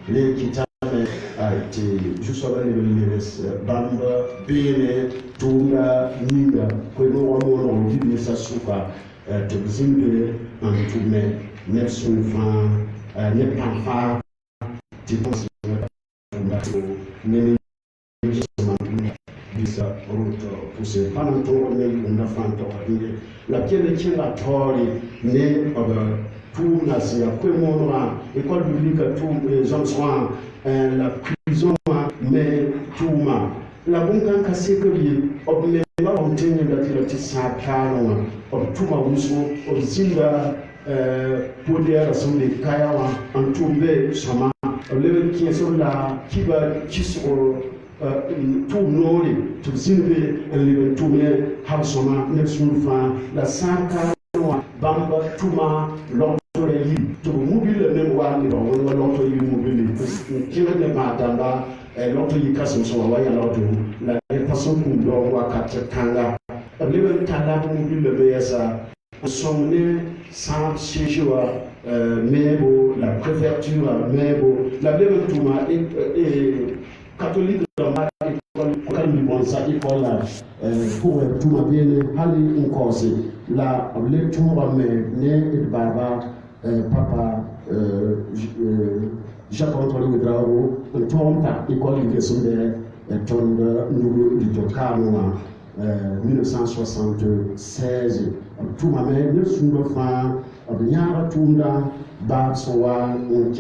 les kitame a été juste avant le bamba bene tunga ninga kweno wamo bibi sasuka te zimbe antume nelson fan ne panfa ti tunga ne bisa route poussé pendant tout ne na fanto la piede qui la tori ne tout nasia kwemo na école publique tout les gens sont la prison mais tout ma la bunkan kasekoli obme ba ontenye ndatilati sapano obtuma wuso obzinga poder asumbe kayawa antumbe sama lewe kieso la kiba kiso tout nori tout zimbe lewe tume habsoma nexunfa la sanka bamba tuma lotore yi to mobile ne wani ba woni loto yi mobile kire ne madamba loto yi kasim so wa ya loto la personne pour do wa katanga lewe tala mobile be yasa somne sans séjour mebo la préfecture mebo la lewe tuma et catholique dans ma école quand ils vont ça école pour tout ma bien aller en cause la lecture mais né baba papa Jacques-Antoine Ouedraogo tomba école universitaire tombe nous du Tokano 1976 tout ma mère ne sont pas bien tunda ba sowa on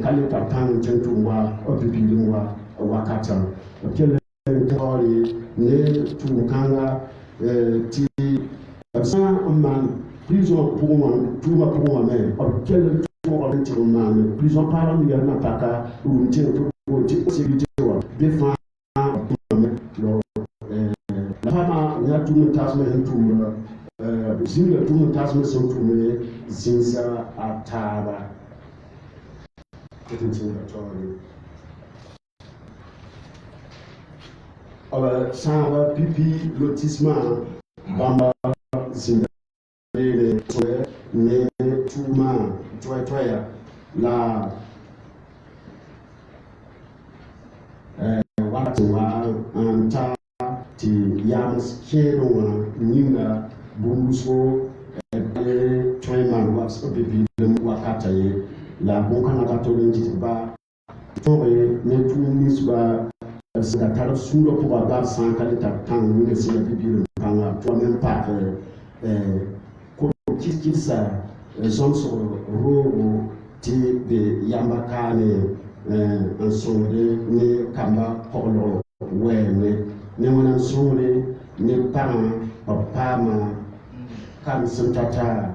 kale papa ntumwa obibilwa wakata kele tori ne tumkanga ti absa man prison pour moi tout ma pour moi mais quel tour avec tout man prison par mi na taka ou ti to ti sécurité wa défend la fama ya tout tasme tout zinga tout tasme so tout zinza ataba samba pipi lotissement bamba zinga ne tuma toya la wakati wa anta ti yams kero ninga bumbuso toyman was pipi wakati la bonkana katolinji ba tore ne tunisba c'est la sous le pouvoir d'art sans qualité tant nous c'est la bible pendant toi-même pas qui ça sont sur robo de yambakane en sonde ne kamba polo wene ne mona sonde ne parent pama kam santata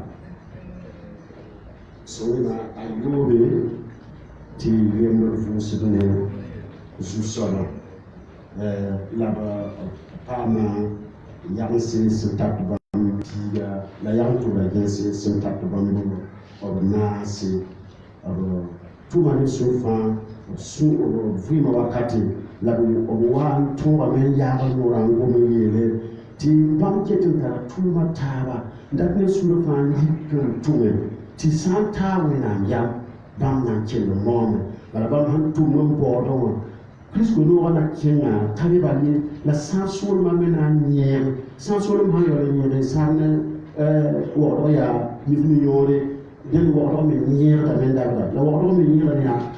sonina ayobe ti yemno fusidone sous-sol là-bas, Pama, Yansi, Sintakban, la Yantura, Yansi, Sintakban, Nasi, tout le monde sous vraiment wakati, la Owan, tout le monde Yaran, Gomi, ti banquet, tout le monde taba, d'après sous le fan, tout le monde, ti santa, Yam, Bamna, le monde, la Bam, tout le monde bordon. Puisque nous on a Kenya, Talibani, la sensuelle mamena nier, sensuelle maillot, sans Woroya, Nifniore, den Woro Menier, la Mendabla, la Woro Menier,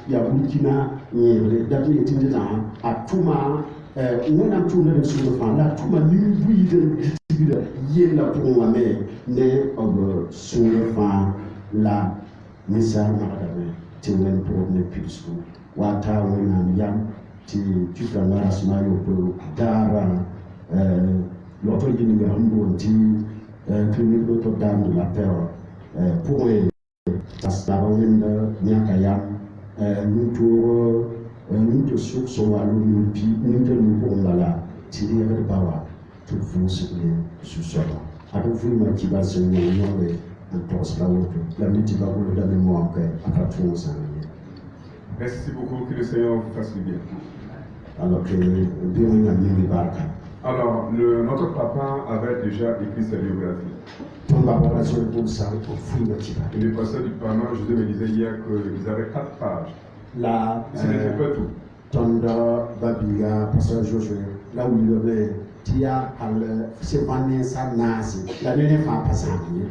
ya Burkina, nier, d'après les Tindans, à Touma, on a tourné le sur le fan, la Touma, lui, de Yéla pour ma mère, né sur le fan, la Missa Maradame, Timen pour ne plus, Wata, Yam. Tu peux la rasmayo pour dara l'autre qui nous a dit clinique d'auto dame de la terre pour ça s'arrête nyakayam nous te source au nous te pour la tirer le bawa tout vous sur ça avec vous motivation en tous la motivation de la mémoire à partir de ça. Merci beaucoup, que le Seigneur vous fasse du bien. Alors notre papa avait déjà écrit sa biographie. Et le pasteur du Parlement, José me disait hier qu'il avait 4 pages La Ce n'était pas tout. Tonda Babia, Pasteur Josué, là où il y avait Tia, c'est Vanessa Nasi, la dernière fois passée.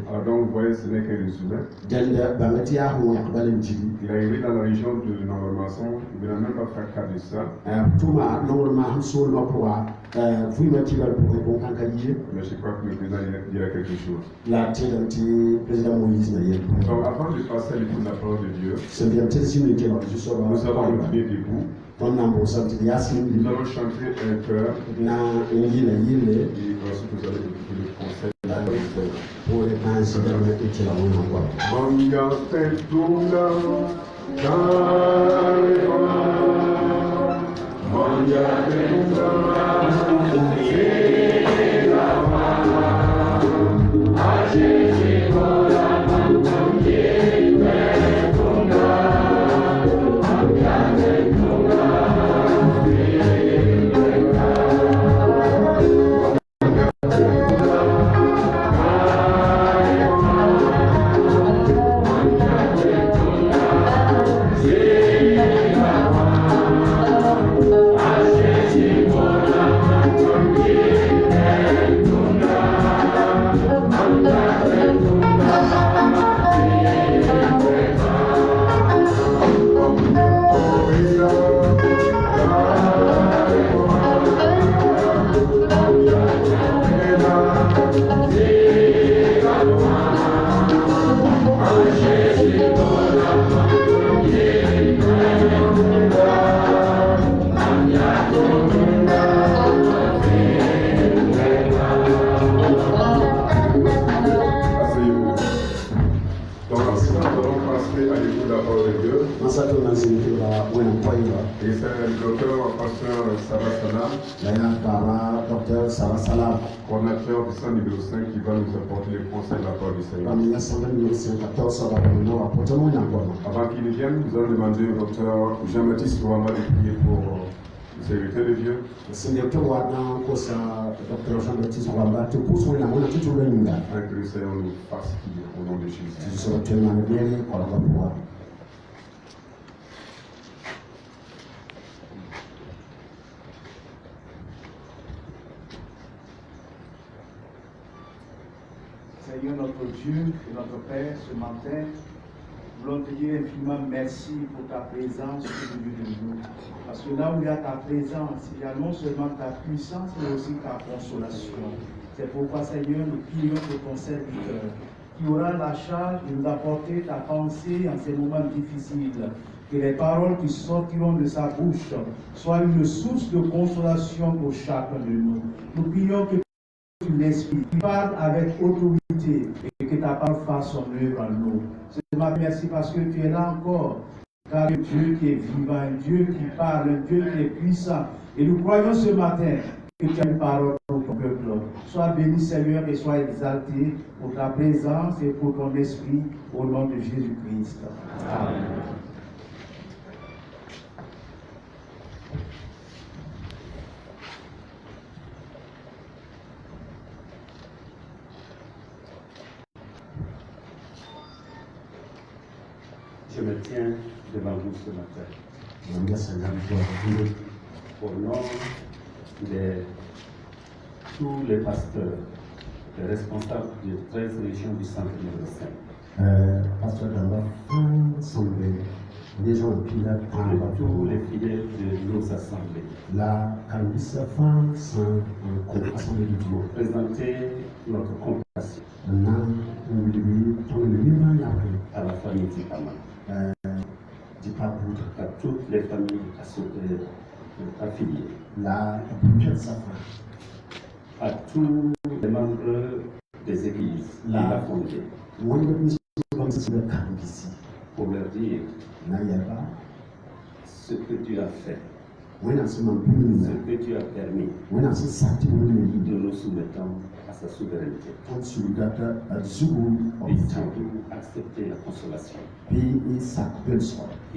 Alors donc vous voyez, ce n'est qu'un résumé. Dende Bamatia, où il y a pas Il est arrivé dans la région de Nord-Masson, il n'a même pas fait cas de ça. tout ma normalement sur le poids, vous m'avez pour répondre à Kaye. Mais je crois que le président dirait quelque chose. La tête du président Moïse Naïe. Donc avant de passer à l'écoute de la parole de Dieu, C'est bien, c'est si nous étions juste sur nous allons nous tenir debout. Ton nom, ça te dit, Nous allons chanter un chœur na yile et ensuite vous allez écouter le conseil. pour les pensions de la Monaco. Manga Tentuna, Manga Et c'est le docteur Pasteur Sarah Salam, coordinateur du centre numéro 5 qui va nous apporter les conseils de la parole du Seigneur. Avant qu'il ne vienne, nous allons demander au docteur Jean-Baptiste Ouama de prier pour le serviteur de Dieu. Que le Seigneur nous fasse au nom de Jésus. Seigneur notre Dieu et notre Père, ce matin, nous voulons te dire infiniment merci pour ta présence au milieu de nous. Parce que là où il y a ta présence, il y a non seulement ta puissance, mais aussi ta consolation. C'est pourquoi, Seigneur, nous prions pour ton serviteur, qui aura la charge de nous apporter ta pensée en ces moments difficiles. Que les paroles qui sortiront de sa bouche soient une source de consolation pour chacun de nous. Nous prions que l'Esprit parle avec autorité et que ta parole fasse son œuvre en nous. Seigneur, merci parce que tu es là encore, car un Dieu qui est vivant, un Dieu qui parle, un Dieu qui est puissant. Et nous croyons ce matin que tu as une parole pour ton peuple. Sois béni, Seigneur, et sois exalté pour ta présence et pour ton esprit, au nom de Jésus-Christ. Amen. Je me tiens devant vous ce matin. Au nom de tous les pasteurs, les responsables des 13 régions du centre numéro 5. Pasteur Damba, les gens qui l'ont tous les fidèles de nos assemblées. La Calvissa femme sans assemblée du Dieu. Présenter notre compassion à la famille Dipama, à toutes les familles affiliées, à tous les membres des églises qui l'ont fondée, pour leur dire ce que Dieu a fait, ce que Dieu a permis, de nous soumettons à sa souveraineté. Et surtout, accepter la consolation qui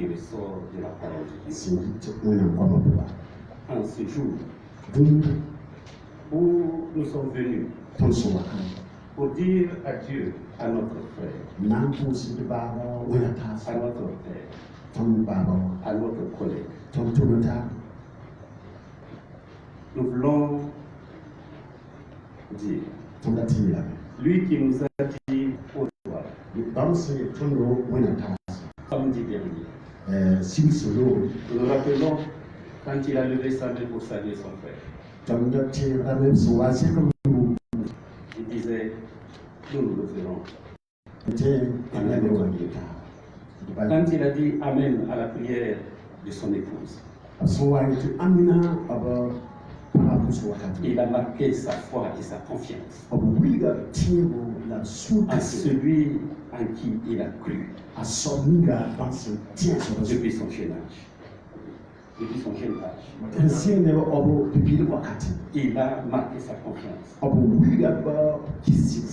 ressort de la parole de Dieu. En ce jour où nous sommes venus pour dire adieu à notre frère, à notre père, à notre collègue. Tontonota, Nous voulons dire, Tondatia, lui qui nous a dit au revoir, Bamse Tono Wenata, samedi dernier, Simsolo, nous nous rappelons quand il a levé sa main pour saluer son frère. Tondati Ramem Soasi comme nous, Il disait, nous le ferons. était un Améwanita. Quand il a dit Amen à la prière de son épouse, Amina about il a marqué sa foi et sa confiance en à celui en qui il a cru depuis son jeune âge. Depuis son jeune âge, il a marqué sa confiance.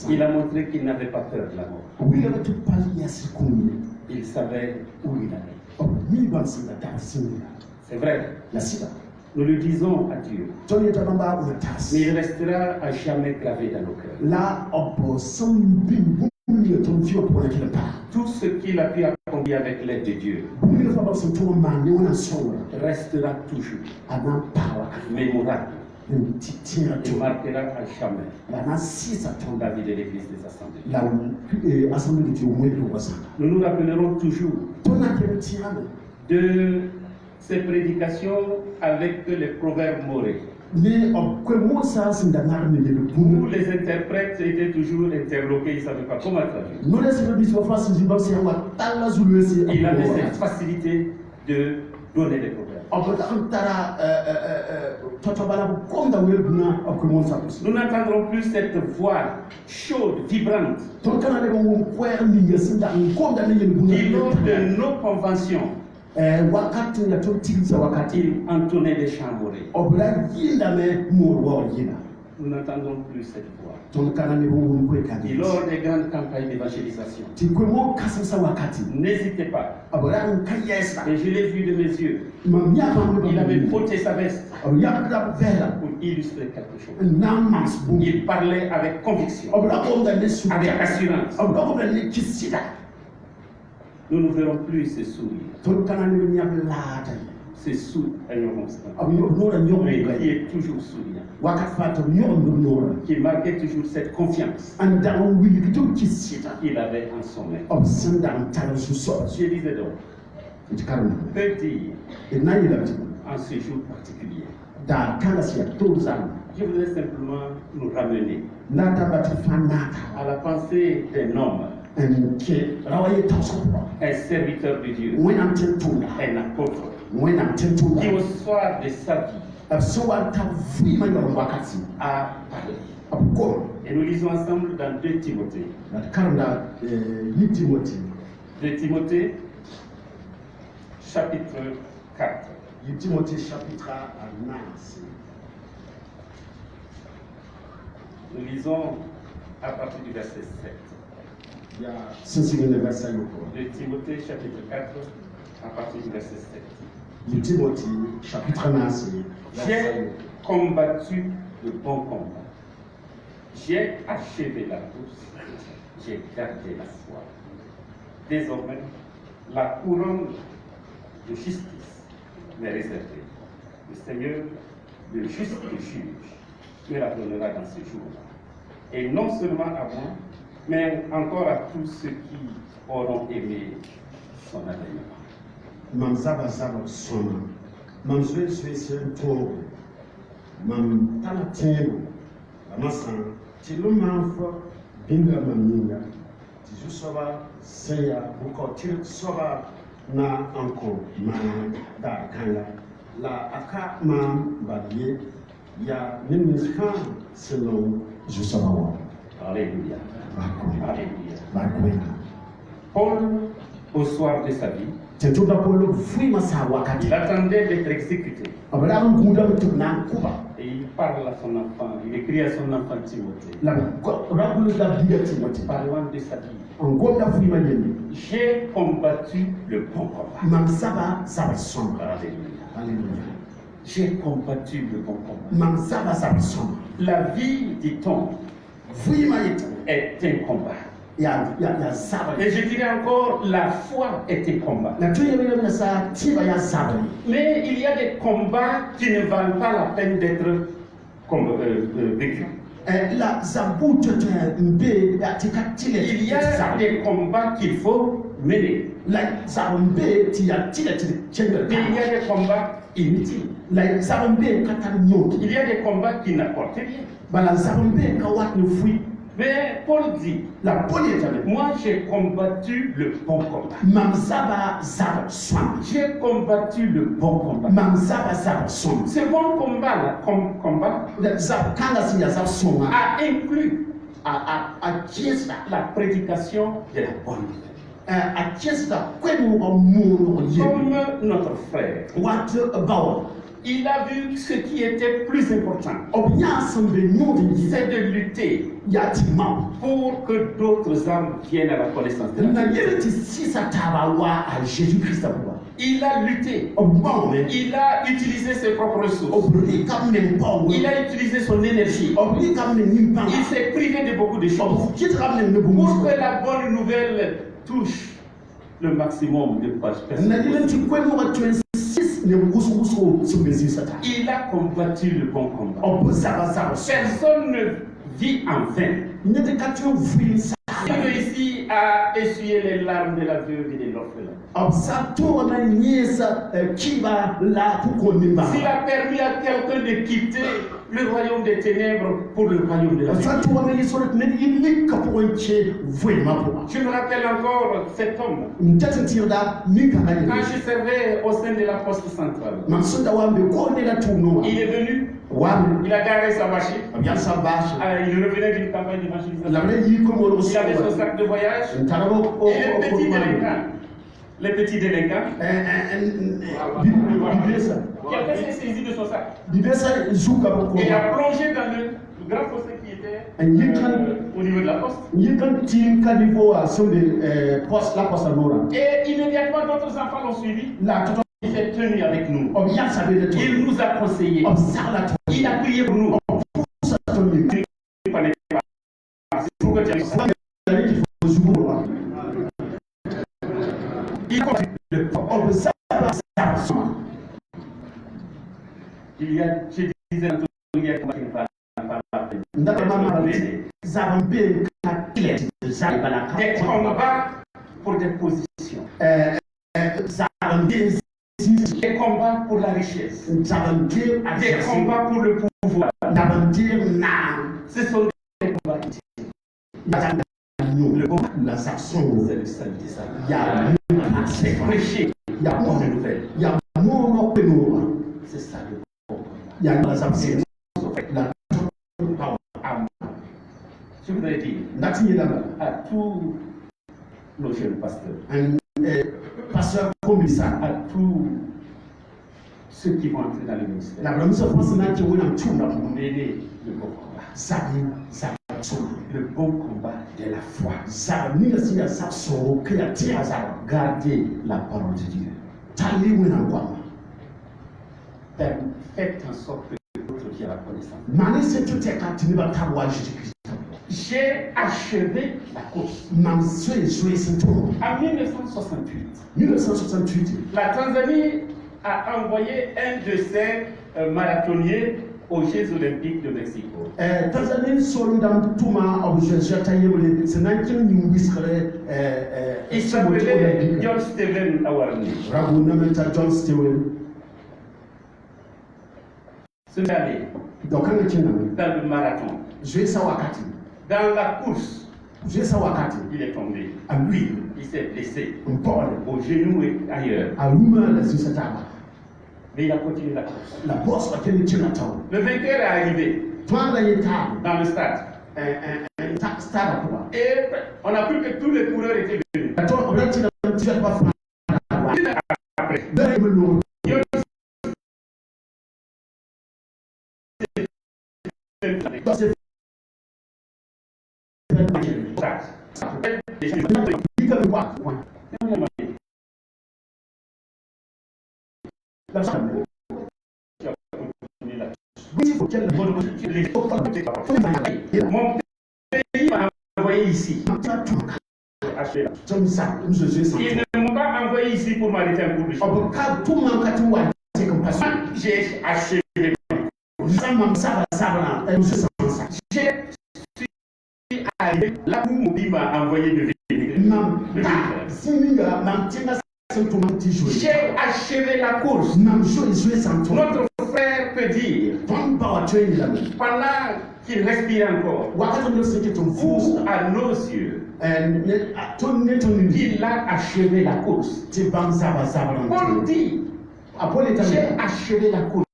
Il a montré qu'il n'avait pas peur de la mort. Il savait où il allait. C'est vrai. Nous le disons à Dieu. Mais il restera à jamais gravé dans nos cœurs. Tout ce qu'il a pu accomplir avec l'aide de Dieu restera toujours mémorable et marquera à jamais la vie de l'Église des Assemblées. Nous nous rappellerons toujours de ces prédications avec les proverbes morés. Où les interprètes étaient toujours interloqués, ils ne savaient pas comment traduire. Il avait cette facilité de donner des proverbes. Nous n'entendrons plus cette voix chaude, vibrante, qui lors de nos conventions, il entonnait des chants morés. Nous n'entendons plus cette voix. Et lors des grandes campagnes d'évangélisation, n'hésitez pas. Et je l'ai vu de mes yeux. Il avait ôté sa veste pour illustrer quelque chose. Il parlait avec conviction, avec assurance. Nous ne verrons plus ces sourires. Ces sourires, qui est toujours souriant, qui marquait toujours cette confiance qu'il avait en son maître. Je disais donc, peut dire en ce jour particulier, je voudrais simplement nous ramener à la pensée d'un homme, un serviteur de Dieu, un apôtre, qui au soir de sa vie a parlé. Et nous lisons ensemble dans 2 Timothée. 2 Timothée, chapitre 4. Nous lisons à partir du verset 7. 2 Timothée, chapitre 4, à partir du verset 7. J'ai combattu le bon combat. J'ai achevé la course. J'ai gardé la foi. Désormais, la couronne de justice m'est réservée. Le Seigneur, le juste juge, me la donnera dans ce jour-là. Et non seulement à moi, mais encore à tous ceux qui auront aimé son avènement. Mam zaba sona, mam zwe to, mam talatero, amasan, tilo manfo, binga maminga, tisu soba, seya, buko til soba na anko, ma da kanga, la aka mam badye, ya nimiskan selon je soba wa. Alléluia. Alléluia. Paul, au soir de sa vie, il attendait d'être exécuté. Et il parle à son enfant, il écrit à son enfant Timothée, parlant de sa vie. J'ai combattu le bon combat. Alléluia. J'ai combattu le bon combat. La vie, dit-on, est un combat. Et je dirais encore, la foi était combat. Mais il y a des combats qui ne valent pas la peine d'être vécus. Il y a des combats qu'il faut mener. Il y a des combats inutiles. Il y a des combats qui n'apportent rien. Mais Paul dit, moi j'ai combattu le bon combat. J'ai combattu le bon combat. Ce bon combat, a inclus la prédication de la bonne nouvelle. Comme notre frère, il a vu ce qui était plus important, c'est de lutter pour que d'autres âmes viennent à la connaissance de la Il a lutté, il a utilisé ses propres ressources, il a utilisé son énergie, il s'est privé de beaucoup de choses pour que la bonne nouvelle touche le maximum de personnes. Il a combattu le bon combat. Personne ne vit en vain. Il réussit à essuyer les larmes de la veuve et de l'orphelin. S'il a permis à quelqu'un de quitter le royaume des ténèbres pour le royaume de la lumière. Je me rappelle encore cet homme. Quand je servais au sein de la poste centrale, il est venu, il a garé sa machine, il revenait d'une campagne d'évangélisation. Il avait son sac de voyage et les petits délinquants, quelqu'un s'est saisi de son sac et a plongé dans le grand fossé qui était au niveau de la poste. Et immédiatement d'autres enfants l'ont suivi. Il s'est tenu avec nous. Il nous a conseillé. Il a prié pour nous. Il y a, je disais, il y a des combats pour des positions, des combats pour la richesse, des combats pour le pouvoir. Ce sont des combats inutiles. Le combat, c'est le salut des âmes. C'est prêcher la bonne nouvelle. C'est ça le combat. Je voudrais dire à tous nos jeunes pasteurs, à tous ceux qui vont entrer dans le ministère, mener le bon combat. Le bon combat de la foi. Gardez la parole de Dieu. Faites en sorte que l'autre vienne à la connaissance. J'ai achevé la course. En 1968, la Tanzanie a envoyé un de ses marathoniers aux Jeux Olympiques de Mexico. Il s'appelait John Steven Awarni. Ce année, dans le marathon, dans la course, il est tombé. Il s'est blessé au genou et ailleurs. Mais il a continué la course. Le vainqueur est arrivé dans le stade. Et on a cru que tous les coureurs étaient venus. Après, mon pays m'a envoyé envoyé ici. Ils ne m'ont pas envoyé ici pour m'arrêter un cours de chemin. J'ai achevé. Je suis arrivé là où mon pays m'a envoyé de venir. J'ai achevé la course. Notre frère peut dire, pendant qu'il respire encore, ou à nos yeux, il a achevé la course. Paul dit, j'ai achevé la course.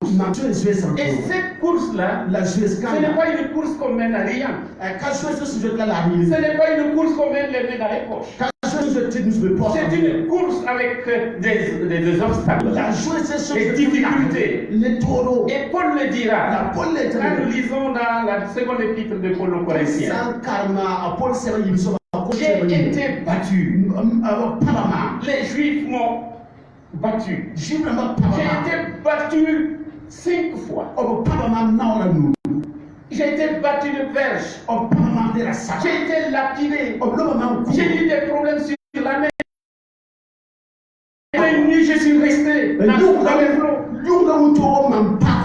Et cette course-là, ce n'est pas une course qu'on mène à rien. Ce n'est pas une course qu'on mène les mains dans les poches. C'est une course avec des obstacles, des difficultés. Et Paul le dira. Quand nous lisons dans la seconde épître de Paul aux Corinthiens, j'ai été battu. Les Juifs m'ont battu. J'ai été battu 5 fois. J'ai été battu de verge. J'ai été lapidé. J'ai eu des problèmes sur la mer. Je suis resté dans les flots.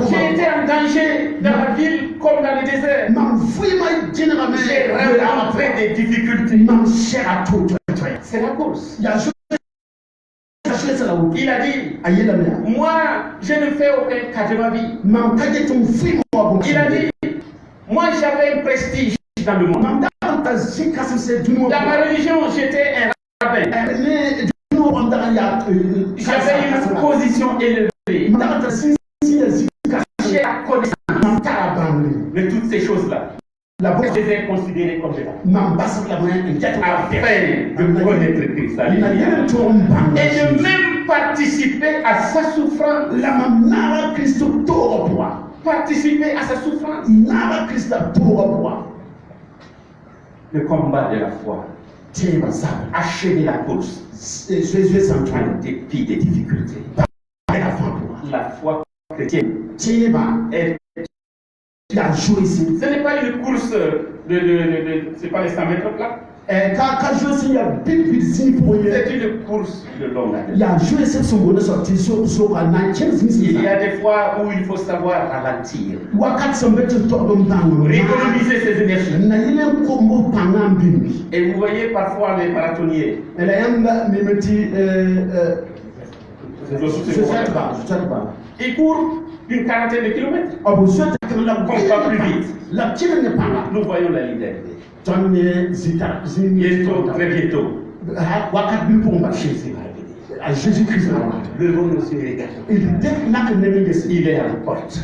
J'ai été en danger dans la ville comme dans le désert. J'ai rencontré des difficultés. C'est la course. Il a dit, moi, je ne fais aucun cas de ma vie. Il a dit, moi, j'avais un prestige dans le monde. Dans ma religion, j'étais un rabbin. J'avais une position élevée. J'ai la connaissance. Mais toutes ces choses-là, je les ai considérées comme des afin de connaître Christ et de même participer à sa souffrance. Participer à sa souffrance. Le combat de la foi. Achever la course. En dépit des difficultés. La foi chrétienne est. Ce n'est pas une course c'est pas les 100 mètres plats. C'est une course de longue haleine. Il y a des fois où il faut savoir ralentir. Économiser ses énergies. Et vous voyez parfois les marathoniers. Ils courent une quarantaine de kilomètres. On va plus vite. Nous voyons la ligne d'arrivée. Bientôt, très bientôt. À Jésus-Christ, le bon nous regarde. Il est à la porte.